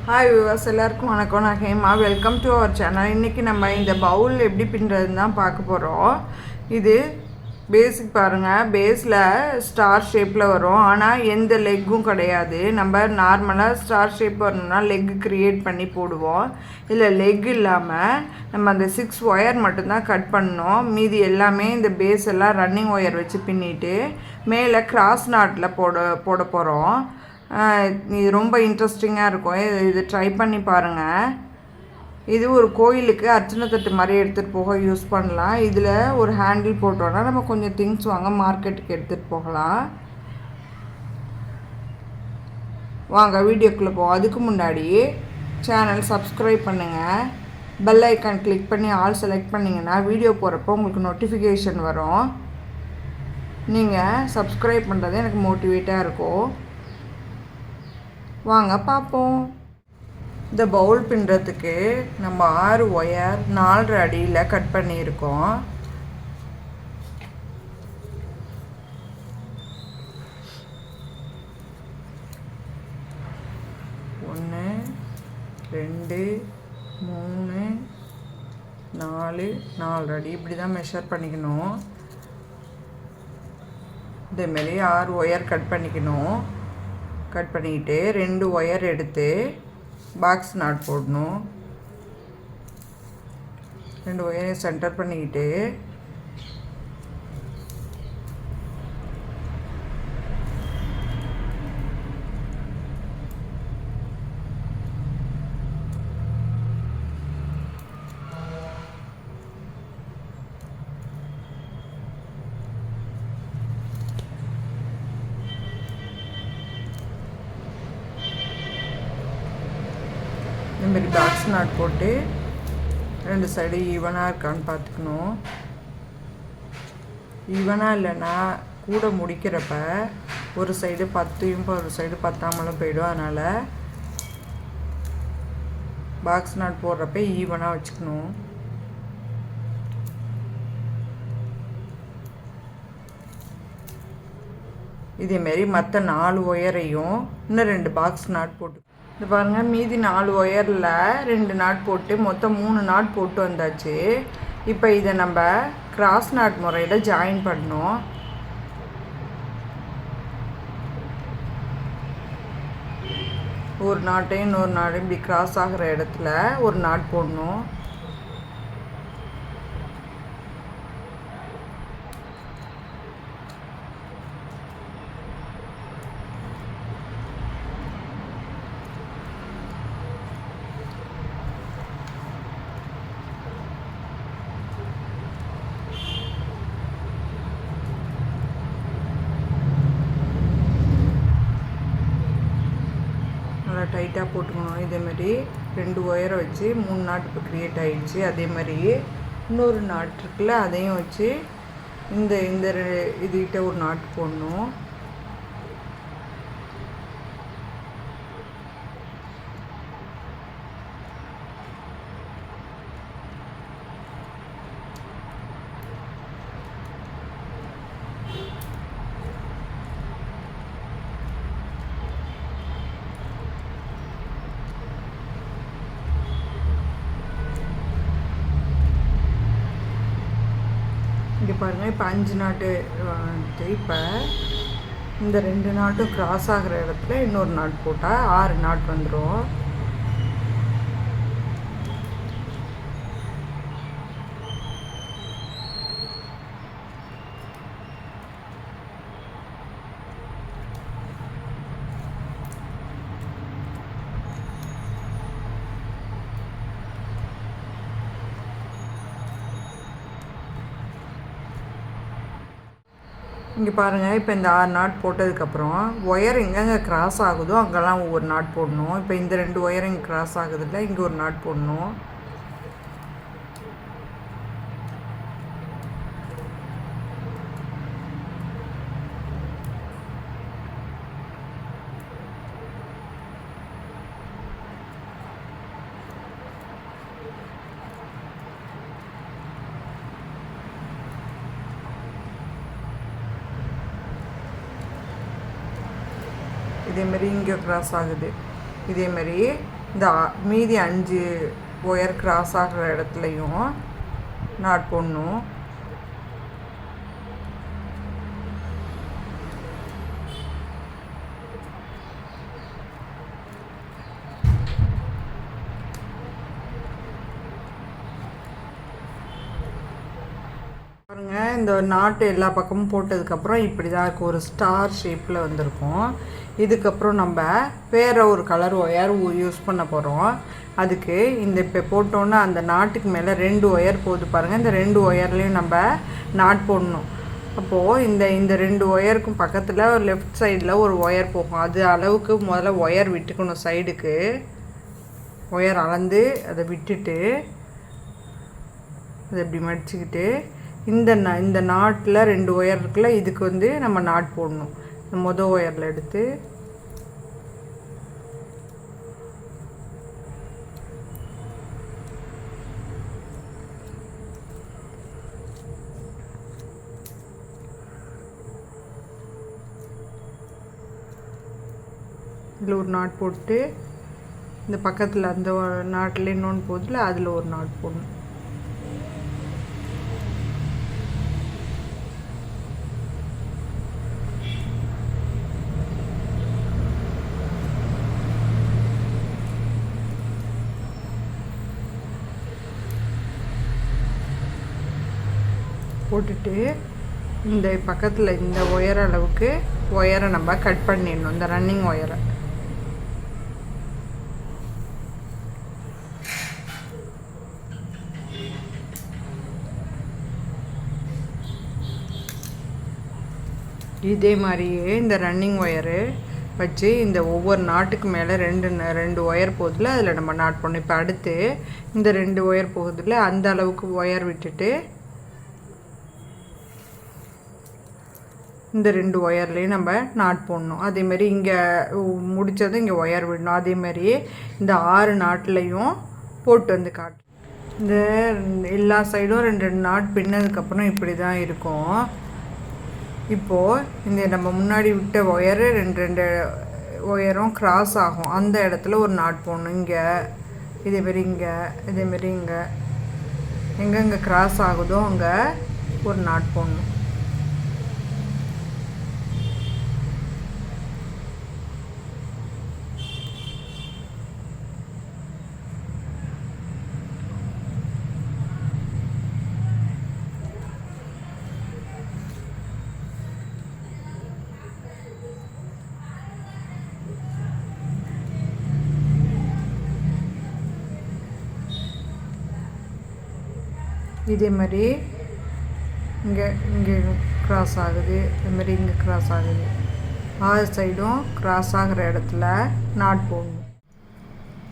Hi viewers, எல்லாருக்கும் வணக்கம். நான் Hema. Welcome to our channel. இன்றைக்கி நம்ம இந்த பவுல் எப்படி பின்னுறதுன்னு தான் பார்க்க போகிறோம். இது பேசிக் பாருங்கள். பேஸில் ஸ்டார் ஷேப்பில் வரும், ஆனால் எந்த லெக்கும் கிடையாது. நம்ம நார்மலாக ஸ்டார் ஷேப் வரணும்னா லெக் க்ரியேட் பண்ணி போடுவோம். இதில் லெக் இல்லாமல் நம்ம அந்த 6 ஒயர் மட்டும்தான் கட் பண்ணோம். மீதி எல்லாமே இந்த பேஸ் எல்லாம் ரன்னிங் ஒயர் வச்சு பின்னிட்டு மேலே கிராஸ் நாட்டில் போட போகிறோம். இது ரொம்ப இன்ட்ரெஸ்டிங்காக இருக்கும். இது ட்ரை பண்ணி பாருங்கள். இது ஒரு கோயிலுக்கு அர்ச்சனை தட்டு மாதிரி எடுத்துகிட்டு போக யூஸ் பண்ணலாம். இதில் ஒரு ஹேண்டில் போட்டோன்னா நம்ம கொஞ்சம் திங்ஸ் வாங்க மார்க்கெட்டுக்கு எடுத்துகிட்டு போகலாம். வாங்க வீடியோக்குள்ளே போவோம். அதுக்கு முன்னாடி சேனல் சப்ஸ்கிரைப் பண்ணுங்கள். பெல் ஐக்கான் கிளிக் பண்ணி ஆல் செலக்ட் பண்ணிங்கன்னா வீடியோ போகிறப்போ உங்களுக்கு நோட்டிஃபிகேஷன் வரும். நீங்கள் சப்ஸ்கிரைப் பண்ணுறது எனக்கு மோட்டிவேட்டாக இருக்கும். வாங்க பார்ப்போம். இந்த பவுல் பின்னுறதுக்கு நம்ம 6 ஒயர் 4 அடியில் கட் பண்ணியிருக்கோம். ஒன்று 2 3 4 அடி இப்படி தான் மெஷர் பண்ணிக்கணும். இதேமாரி 6 ஒயர் கட் பண்ணிக்கணும். கட் பண்ணிக்கிட்டு 2 ஒயர் எடுத்து பாக்ஸ் நாட் போடணும். 2 ஒயரை சென்டர் பண்ணிக்கிட்டு இந்தமாரி பாக்ஸ் நாட் போட்டு 2 சைடு ஈவனாக இருக்கான்னு பார்த்துக்கணும். ஈவனாக இல்லைன்னா கூட முடிக்கிறப்ப ஒரு சைடு 10 ஒரு சைடு 10 போயிடும். அதனால் பாக்ஸ் நாட் போடுறப்ப ஈவனாக வச்சுக்கணும். இதேமாரி மற்ற 4 ஒயரையும் இன்னும் 2 பாக்ஸ் நாட் போட்டு இது பாருங்கள். மீதி 4 ஒயரில் 2 நாட் போட்டு மொத்தம் 3 நாட் போட்டு வந்தாச்சு. இப்போ இதை நம்ம கிராஸ் நாட் முறையில் ஜாயின் பண்ணணும். ஒரு நாட்டையும் இன்னொரு நாட்டையும் இப்படி கிராஸ் ஆகிற இடத்துல ஒரு நாட் போடணும். டைட்டாக போட்டுக்கணும். இதேமாரி 2 ஒயரை வச்சு 3 நாட் இப்போ க்ரியேட் ஆகிடுச்சு. அதே மாதிரி இன்னொரு நாட் இருக்குல்ல, அதையும் வச்சு இந்த இதுகிட்ட ஒரு நாட் போடணும். இங்கே பாருங்கள். இப்போ 5 நாட்டு இப்போ இந்த 2 நாட்டும் கிராஸ் ஆகிற இடத்துல இன்னொரு நாட் போட்டால் 6 நாட் வந்துடும். இங்கே பாருங்கள். இப்போ இந்த 6 நாட் போட்டதுக்கப்புறம் ஒயர் எங்கெங்கே கிராஸ் ஆகுதோ அங்கெல்லாம் ஒவ்வொரு நாட் போடணும். இப்போ இந்த 2 ஒயர் இங்கே கிராஸ் ஆகுதுல்ல, இங்கே ஒரு நாட் போடணும். இதேமாரி இங்கே க்ராஸ் ஆகுது. இதேமாரி இந்த மீதி 5 ஒயர் கிராஸ் ஆகிற இடத்துலையும் நாட் போடணும். பாருங்கள், இந்த நாட்டு எல்லா பக்கமும் போட்டதுக்கப்புறம் இப்படி தான் இருக்கும், ஒரு ஸ்டார் ஷேப்பில் வந்திருக்கும். இதுக்கப்புறம் நம்ம வேறு ஒரு கலர் ஒயர் யூஸ் பண்ண போகிறோம். அதுக்கு இந்த இப்போ போட்டோன்னா அந்த நாட்டுக்கு மேலே 2 ஒயர் போகுது பாருங்கள். இந்த 2 ஒயர்லேயும் நம்ம நாட் போடணும். அப்போது இந்த 2 ஒயருக்கும் பக்கத்தில் ஒரு லெஃப்ட் சைடில் ஒரு ஒயர் போகும். அது அளவுக்கு முதல்ல ஒயர் விட்டுக்கணும். சைடுக்கு ஒயர் அளந்து அதை விட்டுட்டு அதை இப்படி மடிச்சுக்கிட்டு இந்த நாட்டில் 2 ஒயர் இருக்குல்ல, இதுக்கு நம்ம நாட் போடணும். மொதல் ஒயரில் எடுத்து இதில் ஒரு நாட் போட்டு இந்த பக்கத்தில் அந்த நாட்டில் இன்னொன்று போதில் அதில் ஒரு நாட் போடணும். போட்டுட்டு இந்த பக்கத்தில் இந்த ஒயர் அளவுக்கு ஒயரை நம்ம கட் பண்ணிடணும். இந்த ரன்னிங் ஒயரை இதே மாதிரியே இந்த ரன்னிங் ஒயரு வச்சு இந்த ஒவ்வொரு நாட்டுக்கு மேலே 2 ஒயர் போகுதுல, அதில் நம்ம நாட் பண்ணணும். இப்போ அடுத்து இந்த 2 ஒயர் போகுதுல, அந்த அளவுக்கு ஒயர் விட்டுட்டு இந்த 2 ஒயர்லேயும் நம்ம நாட் போடணும். அதேமாரி இங்கே முடித்ததும் இங்கே ஒயர் விடணும். அதேமாதிரி இந்த 6 நாட்லேயும் போட்டு வந்து காட்டு. இந்த எல்லா சைடும் 2 நாட் பின்னதுக்கப்புறம் இப்படி தான் இருக்கும். இப்போது இந்த நம்ம முன்னாடி விட்ட ஒயரு 2 ஒயரும் கிராஸ் ஆகும். அந்த இடத்துல ஒரு நாட் போடணும். இங்கே இதேமாரி இதேமாரி இங்கே எங்கெங்கே கிராஸ் ஆகுதோ அங்கே ஒரு நாட் போடணும். இதே மாதிரி இங்கே கிராஸ் ஆகுது, இதுமாரி இங்கே கிராஸ் ஆகுது. 6 சைடும் கிராஸ் ஆகிற இடத்துல நாட் போடணும்.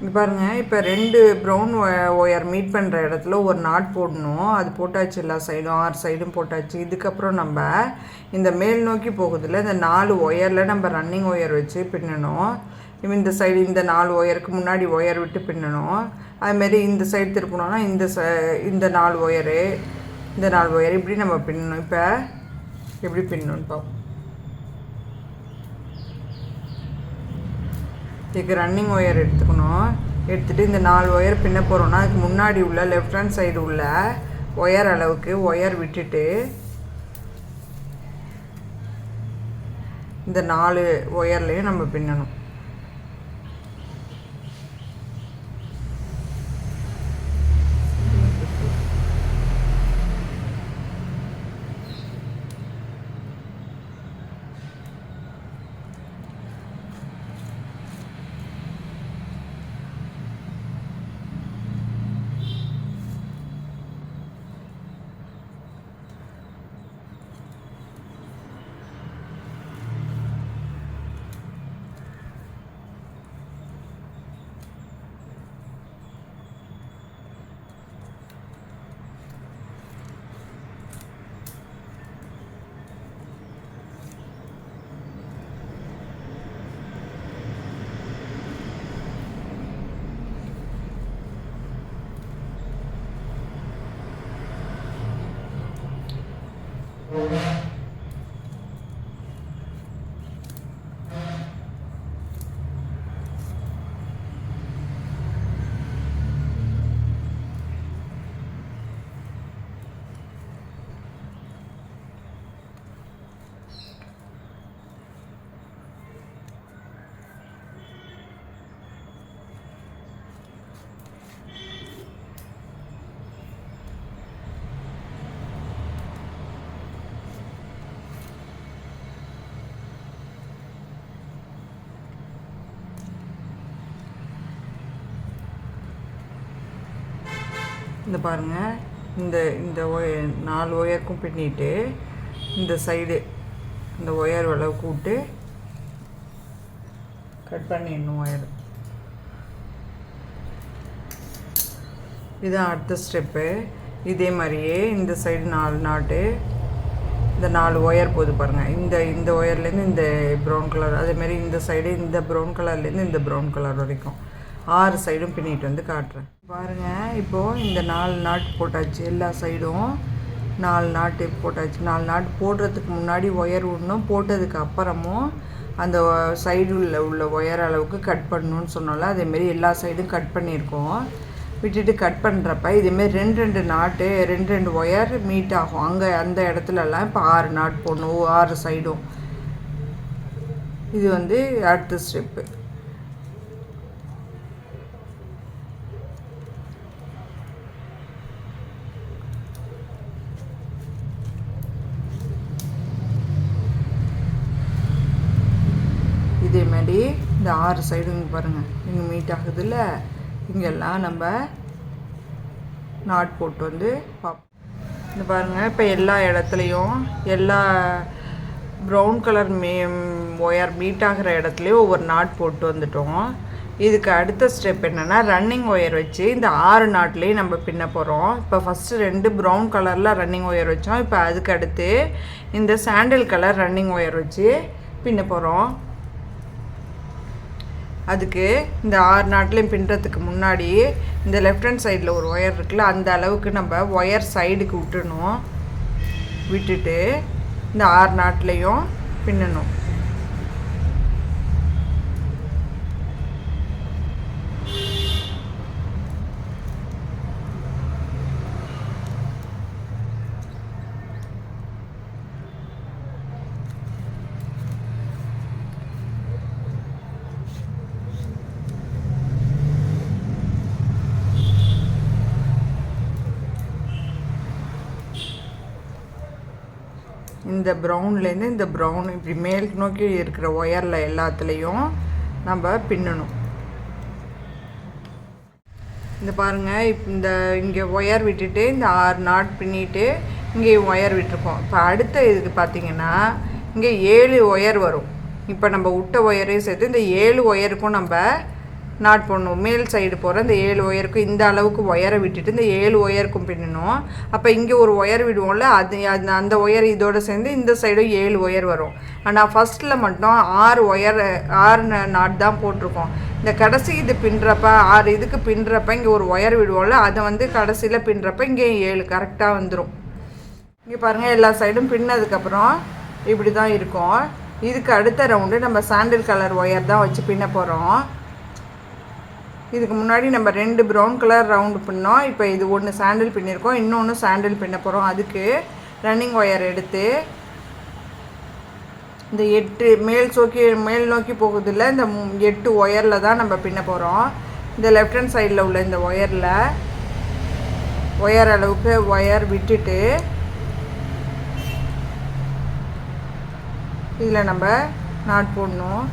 இது பாருங்கள், இப்போ 2 ப்ரௌன் ஒயர் மீட் பண்ணுற இடத்துல ஒரு நாட் போடணும். அது போட்டாச்சு, எல்லா சைடும் 6 சைடும் போட்டாச்சு. இதுக்கப்புறம் நம்ம இந்த மேல் நோக்கி போகுதில்ல, இந்த 4 ஒயரில் நம்ம ரன்னிங் ஒயர் வச்சு பின்னணும். இந்த சைடு இந்த 4 ஒயருக்கு முன்னாடி ஒயர் விட்டு பின்னணும். அதுமாரி இந்த சைடு திருப்பினோன்னா இந்த 4 ஒயரு, இந்த 4 ஒயர் இப்படி நம்ம பின்னணும். இப்போ எப்படி பின்னணும்னு பார்ப்போம். இதுக்கு ரன்னிங் ஒயர் எடுத்துக்கணும். எடுத்துகிட்டு இந்த 4 ஒயர் பின்ன போகிறோன்னா அதுக்கு முன்னாடி உள்ள லெஃப்ட் ஹேண்ட் சைடு உள்ள ஒயர் அளவுக்கு ஒயர் விட்டுட்டு இந்த 4 ஒயர்லேயும் நம்ம பின்னணும். இந்த பாருங்கள், இந்த இந்த 4 ஒயருக்கும் பின்னிட்டு இந்த சைடு இந்த ஒயர் அளவுக்கு விட்டு கட் பண்ணிடணும் ஒயர். இதுதான் அடுத்த ஸ்டெப்பு. இதே மாதிரியே இந்த சைடு 4 நாட்டு, இந்த 4 ஒயர் போது பாருங்கள். இந்த ஒயர்லேருந்து இந்த ப்ரௌன் கலர், அதேமாரி இந்த சைடு இந்த ப்ரௌன் கலர்லேருந்து இந்த ப்ரௌன் கலர் வரைக்கும் 6 சைடும் பின்னிட்டு வந்து காட்டுறேன் பாருங்கள். இப்போது இந்த 4 நாட்டு போட்டாச்சு, எல்லா சைடும் 4 நாட்டு போட்டாச்சு. 4 நாட்டு போடுறதுக்கு முன்னாடி ஒயர் விடணும், போட்டதுக்கு அப்புறமும் அந்த சைடில் உள்ள ஒயர் அளவுக்கு கட் பண்ணணுன்னு சொன்னோம்ல, அதேமாரி எல்லா சைடும் கட் பண்ணியிருக்கோம். விட்டுட்டு கட் பண்ணுறப்ப இதேமாரி 2 நாட்டு 2 ஒயர் மீட் ஆகும். அங்கே அந்த இடத்துலலாம் இப்போ 6 நாட் போடணும், 6 சைடும். இது வந்து அடுத்த ஸ்டெப்பு. இதேமாரி இந்த 6 சைடும் இங்கே பாருங்கள், இங்கே மீட் ஆகுதுல்ல, இங்கெல்லாம் நம்ம நாட் போட்டு வந்து பார்ப்போம். இந்த பாருங்கள், இப்போ எல்லா இடத்துலையும் எல்லா ப்ரௌன் கலர் ஒயர் மீட் ஆகிற இடத்துலையும் ஒவ்வொரு நாட் போட்டு வந்துட்டோம். இதுக்கு அடுத்த ஸ்டெப் என்னென்னா, ரன்னிங் ஒயர் வச்சு இந்த 6 நாட்லேயும் நம்ம பின்ன போகிறோம். இப்போ ஃபஸ்ட்டு 2 ப்ரௌன் கலரில் ரன்னிங் ஒயர் வச்சோம். இப்போ அதுக்கு அடுத்து இந்த சாண்டில் கலர் ரன்னிங் ஒயர் வச்சு பின்ன போகிறோம். அதுக்கு இந்த 6 நாட்லேயும் பின்னுறதுக்கு முன்னாடி இந்த லெஃப்ட் ஹேண்ட் சைடில் ஒரு ஒயர் இருக்குல்ல, அந்த அளவுக்கு நம்ம ஒயர் சைடுக்கு விட்டுணும். விட்டுட்டு இந்த 6 நாட்லேயும் பின்னணும். இந்த ப்ரௌன்லேருந்து இந்த ப்ரௌன் இப்படி மேல் நோக்கி இருக்கிற ஒயரில் எல்லாத்துலேயும் நம்ம பின்னணும். இந்த பாருங்கள், இந்த இங்கே ஒயர் விட்டுட்டு இந்த 6 நாட் பின்னிட்டு இங்கே ஒயர் விட்டுருக்கோம். இப்போ அடுத்த இதுக்கு பார்த்திங்கன்னா இங்கே 7 ஒயர் வரும். இப்போ நம்ம விட்ட ஒயரையும் சேர்த்து இந்த 7 ஒயருக்கும் நம்ம நாட் போடணும். மேல் சைடு போகிற இந்த 7 ஒயருக்கும் இந்த அளவுக்கு ஒயரை விட்டுட்டு இந்த 7 ஒயருக்கும் பின்னணும். அப்போ இங்கே ஒரு ஒயர் விடுவோம்ல, அந்த ஒயர் இதோடு சேர்ந்து இந்த சைடும் 7 ஒயர் வரும். ஆனால் ஃபஸ்ட்டில் மட்டும் 6 நாட் தான் போட்டிருக்கோம். இந்த கடைசி இது பின்னுறப்ப 6 இதுக்கு பின்னுறப்ப இங்கே ஒரு ஒயர் விடுவோம்ல, அதை வந்து கடைசியில் பின்னுறப்ப இங்கே 7 கரெக்டாக வந்துடும். இங்கே பாருங்கள், எல்லா சைடும் பின்னதுக்கப்புறம் இப்படி தான் இருக்கும். இதுக்கு அடுத்த ரவுண்டு நம்ம சாண்டில் கலர் ஒயர் தான் வச்சு பின்ன போகிறோம். இதுக்கு முன்னாடி நம்ம 2 ப்ரௌன் கலர் ரவுண்டு பின்னோம். இப்போ இது ஒன்று சாண்டில் பின்னிருக்கோம், இன்னொன்று சாண்டில் பின்ன போகிறோம். அதுக்கு ரன்னிங் ஒயர் எடுத்து இந்த 8 மேல் நோக்கி போகுதில்ல, இந்த 8 ஒயரில் தான் நம்ம பின்ன போகிறோம். இந்த லெஃப்ட் ஹேண்ட் சைடில் உள்ள இந்த ஒயர் அளவுக்கு ஒயர் விட்டுட்டு இதில் நம்ம நாட் போடணும்.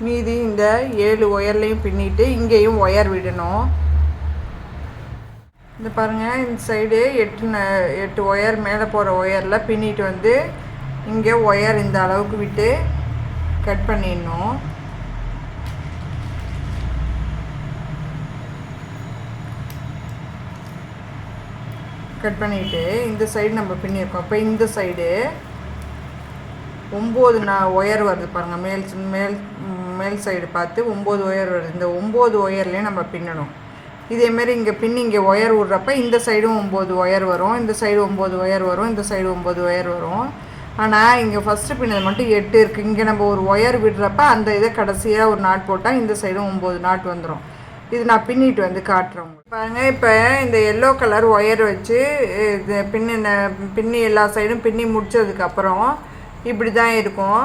மீதி இந்த 7 ஒயர்லையும் பின்னிட்டு இங்கேயும் ஒயர் விடணும். இந்த பாருங்கள், இந்த சைடு 8 ஒயர் மேலே போகிற ஒயரில் பின்னிட்டு வந்து இங்கே ஒயர் இந்த அளவுக்கு விட்டு கட் பண்ணிடணும். கட் பண்ணிவிட்டு இந்த சைடு நம்ம பின்னியிருக்கோம். இப்போ இந்த சைடு 9 ஒயர் வருது பாருங்கள். மேல் சைடு பார்த்து 9 ஒயர் வருது. இந்த 9 ஒயர்லேயும் நம்ம பின்னணும். இதேமாரி இங்கே இங்கே ஒயர் விட்றப்ப இந்த சைடும் 9 ஒயர் வரும், இந்த சைடு 9 ஒயர் வரும், இந்த சைடு 9 ஒயர் வரும். ஆனால் இங்கே ஃபஸ்ட்டு பின்னது மட்டும் 8 இருக்குது. இங்கே நம்ம ஒரு ஒயர் விடுறப்ப அந்த இதை கடைசியாக ஒரு நாட் போட்டால் இந்த சைடும் 9 நாட் வந்துடும். இது நான் பின்னிட்டு வந்து காட்டுறேன் பாருங்கள். இப்போ இந்த எல்லோ கலர் ஒயர் வச்சு இது பின்னி எல்லா சைடும் பின்னி முடித்ததுக்கப்புறம் இப்படி தான் இருக்கும்.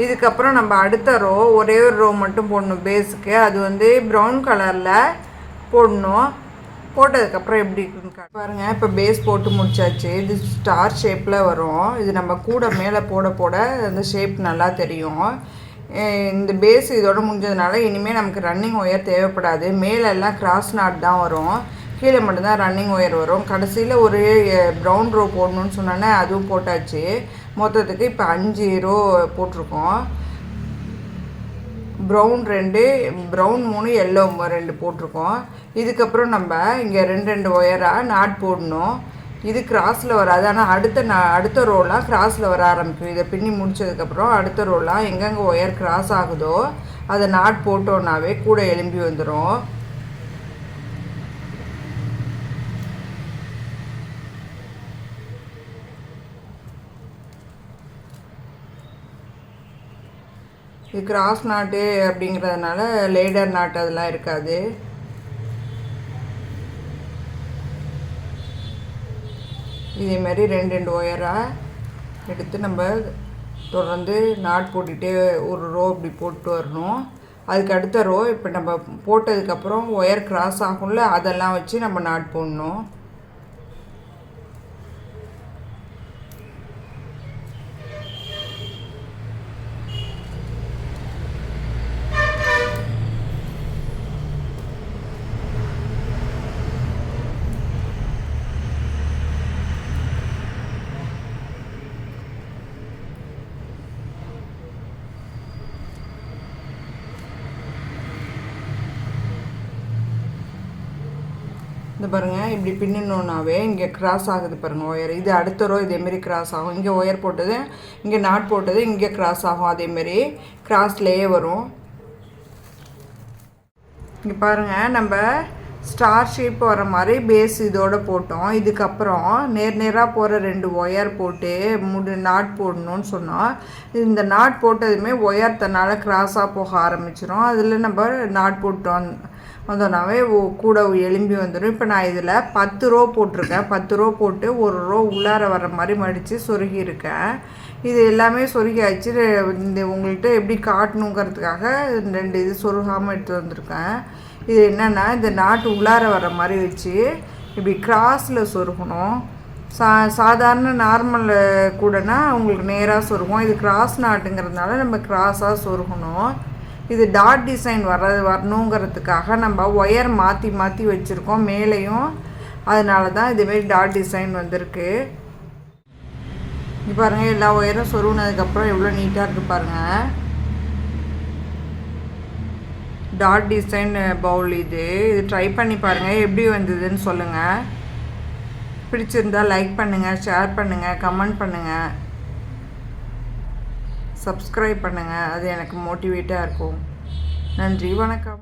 இதுக்கப்புறம் நம்ம அடுத்த ரோ ஒரே ஒரு ரோ மட்டும் போடணும் பேஸுக்கு. அது வந்து ப்ரௌன் கலரில் போடணும். போட்டதுக்கப்புறம் எப்படி இருக்குன்னு பாருங்கள். இப்போ பேஸ் போட்டு முடிச்சாச்சு. இது ஸ்டார் ஷேப்பில் வரும். இது நம்ம கூட மேலே போட போட அந்த ஷேப் நல்லா தெரியும். இந்த பேஸ் இதோட முடிஞ்சதுனால இனிமேல் நமக்கு ரன்னிங் ஒயர் தேவைப்படாது. மேலெல்லாம் கிராஸ் நாட் தான் வரும், கீழே மட்டும்தான் ரன்னிங் ஒயர் வரும். கடைசியில் ஒரு ப்ரௌன் ரோ போடணுன்னு சொன்னோன்னே அதுவும் போட்டாச்சு. மொத்தத்துக்கு இப்போ 5 ரோ போட்டிருக்கோம். ப்ரௌன் 2, ப்ரௌன் 3, எல்லோ 2 போட்டிருக்கோம். இதுக்கப்புறம் நம்ம இங்கே 2 ஒயராக நாட் போடணும். இது கிராஸில் வராது, ஆனால் அடுத்த ரோலாம் கிராஸில் வர ஆரம்பிக்கும். இதை பின்னி முடித்ததுக்கப்புறம் அடுத்த ரோலாம் எங்கெங்கே ஒயர் கிராஸ் ஆகுதோ அதை நாட் போட்டோன்னாவே கூட எலும்பி வந்துடும். இது கிராஸ் நாட்டு அப்படிங்கிறதுனால லேடர் நாட்டு அதெல்லாம் இருக்காது. இதேமாரி 2 ஒயராக எடுத்து நம்ம தொடர்ந்து நாட் போட்டுகிட்டே ஒரு ரோ இப்படி போட்டு வரணும். அதுக்கு அடுத்த ரோ இப்போ நம்ம போட்டதுக்கப்புறம் ஒயர் கிராஸ் ஆகும்ல, அதெல்லாம் வச்சு நம்ம நாட் போடணும். இந்த பாருங்கள், இப்படி பின்னணுன்னாவே இங்கே கிராஸ் ஆகுது பாருங்கள் ஒயர். இது அடுத்த ரோ இதேமாரி கிராஸ் ஆகும். இங்கே ஒயர் போட்டது, இங்கே நாட் போட்டது, இங்கே கிராஸ் ஆகும். அதேமாரி கிராஸ்லேயே வரும். இங்கே பாருங்கள், நம்ம ஸ்டார் ஷேப் வர மாதிரி பேஸ் இதோடு போட்டோம். இதுக்கப்புறம் நேராக போகிற 2 ஒயர் போட்டு நாட் போடணும்னு சொன்னோம். இந்த நாட் போட்டதுமே ஒயர் தன்னால் கிராஸாக போக ஆரம்பிச்சிடும். அதில் நம்ம நாட் போட்டோம் வந்தோன்னாவே கூட எலும்பி வந்துடும். இப்போ நான் இதில் 10 ரோ போட்டிருக்கேன். 10 ரோ போட்டு ஒரு ரோ உள்ளார வர மாதிரி மடித்து சொருகியிருக்கேன். இது எல்லாமே சொருகியாச்சு. இந்த உங்கள்கிட்ட எப்படி காட்டணுங்கிறதுக்காக 2 இது சொருகாமல் எடுத்து வந்திருக்கேன். இது என்னென்னா, இந்த நாட்டு உள்ளார வர மாதிரி வச்சு இப்படி கிராஸில் சொருகணும். சாதாரண நார்மல் கூடனா உங்களுக்கு நேராக சொருகும். இது கிராஸ் நாட்டுங்கிறதுனால நம்ம கிராஸாக சொருகணும். இது டாட் டிசைன் வரணுங்கிறதுக்காக நம்ம ஒயர் மாற்றி வச்சுருக்கோம் மேலேயும். அதனால தான் இதுமாரி டாட் டிசைன் வந்திருக்கு. இப்போ பாருங்கள், எல்லா ஒயரும் சொருகினதுக்கப்புறம் எவ்வளோ நீட்டாக இருக்குது பாருங்கள். டாட் டிசைன் பவுல் இது ட்ரை பண்ணி பாருங்கள், எப்படி வந்ததுன்னு சொல்லுங்கள். பிடிச்சிருந்தால் லைக் பண்ணுங்கள், ஷேர் பண்ணுங்கள், கமெண்ட் பண்ணுங்கள், சப்ஸ்கிரைப் பண்ணுங்கள். அது எனக்கு மோட்டிவேட்டாக இருக்கும். நன்றி, வணக்கம்.